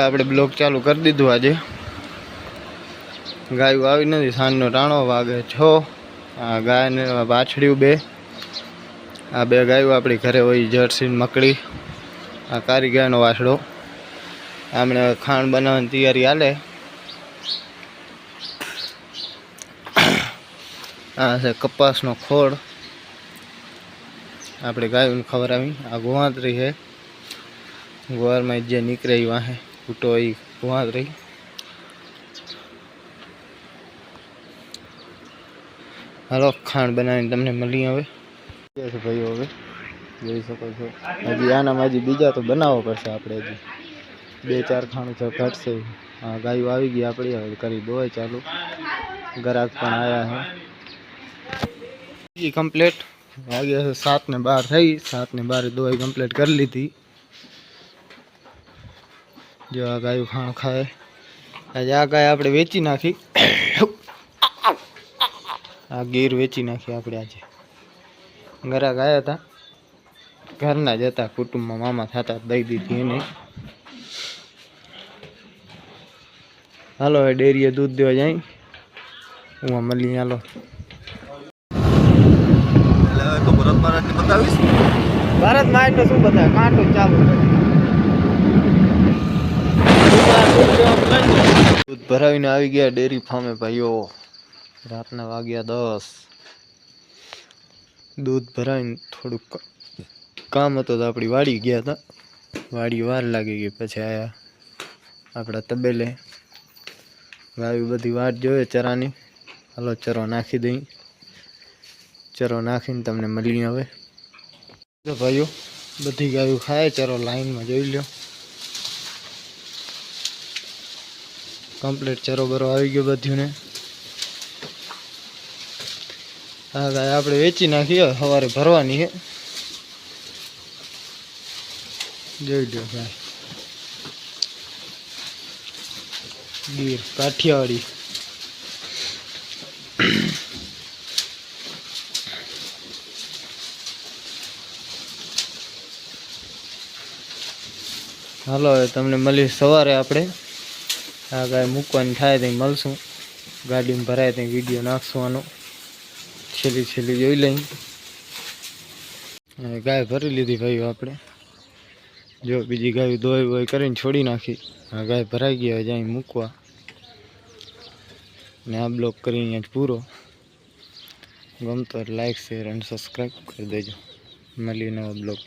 આપણે બ્લોક ચાલુ કરી દીધું આજે. ગાયું આવી નથી, સાંજનો ટાણો વાગે 6. આ ગાય ને બાછડ્યું બે. આ બે ગાયો આપણી ઘરે હોય, જર્સી મકડી. આ કારી ગાયનો વાછડો. આપણે ખાંડ બનાવવાની તૈયારી હાલે. આ છે કપાસનો ખોળ, આપણે ગાયોને ખવડાવી. આ ગોવાંતરી છે, ગોવારમાં જે નીકળે એ વાહે ફૂટો એ ગોવાંતરી. હાલો ખાંડ બનાવીને તમને મળી હવે ભાઈઓ. હવે જોઈ શકો છો, હજી આનામાં હજી બીજા તો બનાવવો પડશે આપણે. હજી 2-4 ખાંડ તો ઘટશે. હા, ગાયો આવી ગઈ આપણી. હવે કરી દોય ચાલુ. ગ્રાહક પણ આવ્યા છે કમ્પ્લીટ. વાગ્યા છે 7:12 થઈ. 7:12 દોઈ કમ્પ્લીટ કરી લીધી. જો આ ગાયું ખાણ ખાય. આજે આ ગાય આપણે વેચી નાખી. આ ગીર વેચી નાખી આપણે આજે. ગ્રાહક આવ્યા હતા, ઘરના જ હતા, કુટુંબમાં મામા થતા, દઈ દીધી એને. હાલો હવે ડેરીએ દૂધ દેવા જાય. હું મળી. હાલો તો ભરત મહારાજ બતાવીશ. ભરત મહારાજ શું બતાવે, કાંટો ચાલુ. દૂધ ભરાવીને આવી ગયા ડેરી ફાર્મે ભાઈઓ. રાતના વાગ્યા 10. દૂધ ભરાવીને થોડુંક કામ હતું તો આપણી વાડી ગયા હતા. વાડી વાર લાગી ગઈ, પછી આયા આપણા તબેલે. ગાયું બધી વાટ જોવે ચરાની. હાલો ચરો નાખી દઈ. ચરો નાખીને તમને મળી હવે. તો ભાઈઓ બધી ગાયું ખાય ચરો લાઈનમાં જોઈ લો. કમ્પ્લીટ ચરો બરો આવી ગયો બધું ને. આ ગાય આપણે વેચી નાખી, સવારે ભરવાની છે. જોઈ લો ગાય ગીર કાઠિયાવાડી. હાલો હવે તમને મળી સવારે. આપણે આ ગાય મૂકવાની થાય ત્યાં મળશું. ગાડીમાં ભરાય ત્યાં વિડીયો નાખશું આનો. છેલ્લી જોઈ લઈ. અને ગાય ભરી લીધી ભાઈઓ આપણે. જો બીજી ગાય દોઈ બોઈ કરીને છોડી નાખી. આ ગાય ભરાઈ ગઈ, હવે જાય મૂકવા. ને આ બ્લોગ કરીને અહીંયા જ પૂરો. ગમતો લાઈક, શેર અને સબસ્ક્રાઈબ કરી દેજો. મળીએ નવા બ્લોગ.